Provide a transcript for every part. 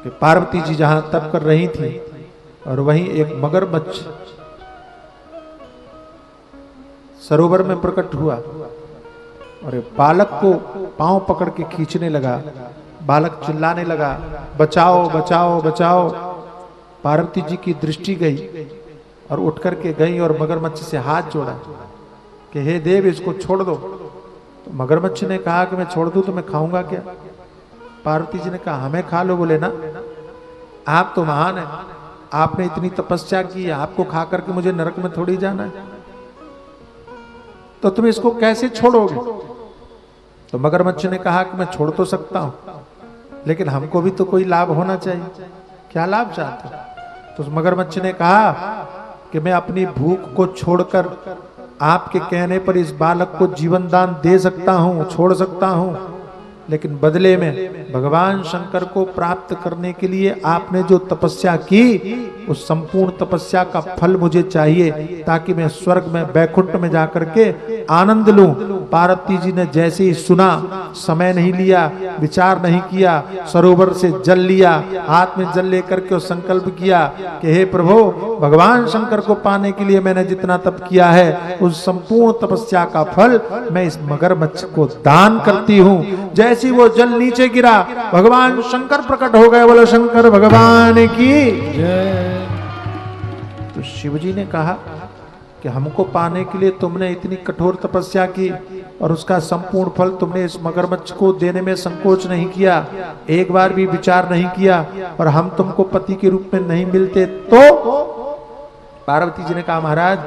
कि पार्वती जी जहां तप कर रही थी और वहीं एक मगरमच्छ सरोवर में प्रकट हुआ और बालक को पांव पकड़ के खींचने लगा। बालक चिल्लाने लगा, बचाओ बचाओ बचाओ। पार्वती जी की दृष्टि गई और उठ करके गई और मगरमच्छ से हाथ जोड़ा कि हे देव, इसको छोड़ दो। तो मगरमच्छ ने कहा कि मैं छोड़ दूं तो मैं खाऊंगा क्या? पार्वती जी ने कहा हमें खा लो। बोले ना, आप तो महान है, आपने इतनी तपस्या की है, आपको खा करके मुझे नरक में थोड़ी जाना है, तो तुम इसको कैसे छोड़ोगे? तो मगरमच्छ ने कहा कि मैं छोड़ तो सकता हूं, लेकिन हमको भी तो कोई लाभ होना चाहिए। क्या लाभ चाहते हो? तो उस मगरमच्छ ने कहा कि मैं अपनी भूख को छोड़कर आपके कहने पर इस बालक को जीवन दान दे सकता हूं, छोड़ सकता हूं, लेकिन बदले में भगवान शंकर को प्राप्त करने के लिए आपने जो तपस्या की, उस संपूर्ण तपस्या का फल मुझे चाहिए, ताकि मैं स्वर्ग में बैकुंठ में जाकर के आनंद लूं। पार्वती जी ने जैसे ही सुना, समय नहीं लिया, विचार नहीं किया, सरोवर से जल लिया, हाथ में जल लेकर के संकल्प किया कि हे प्रभु, भगवान शंकर को पाने के लिए मैंने जितना तप किया है, उस संपूर्ण तपस्या का फल मैं इस मगरमच्छ को दान करती हूँ। जैसी वो जल नीचे गिरा, भगवान शंकर प्रकट हो गए। बोलो शंकर भगवान की जय। तो शिवजी ने कहा कि हमको पाने के लिए तुमने इतनी कठोर तपस्या की और उसका संपूर्ण फल तुमने इस मगरमच्छ को देने में संकोच नहीं किया, एक बार भी विचार नहीं किया, और हम तुमको पति के रूप में नहीं मिलते तो? पार्वती जी ने कहा महाराज,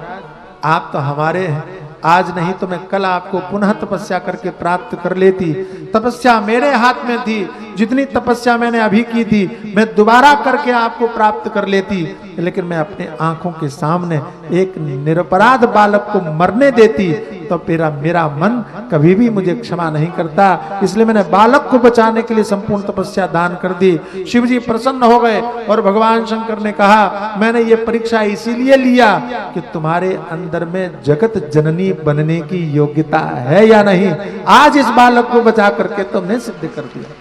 आप तो हमारे हैं, आज नहीं तो मैं कल आपको पुनः तपस्या करके प्राप्त कर लेती। तपस्या मेरे हाथ में थी, जितनी तपस्या मैंने अभी की थी मैं दोबारा करके आपको प्राप्त कर लेती, लेकिन मैं अपने आंखों के सामने एक निरपराध बालक को मरने देती तो मेरा मन कभी भी मुझे क्षमा नहीं करता। इसलिए मैंने बालक को बचाने के लिए संपूर्ण तपस्या दान कर दी। शिवजी प्रसन्न हो गए और भगवान शंकर ने कहा, मैंने ये परीक्षा इसीलिए लिया कि तुम्हारे अंदर में जगत जननी बनने की योग्यता है या नहीं। आज इस बालक को बचा करके तुमने सिद्ध कर दिया।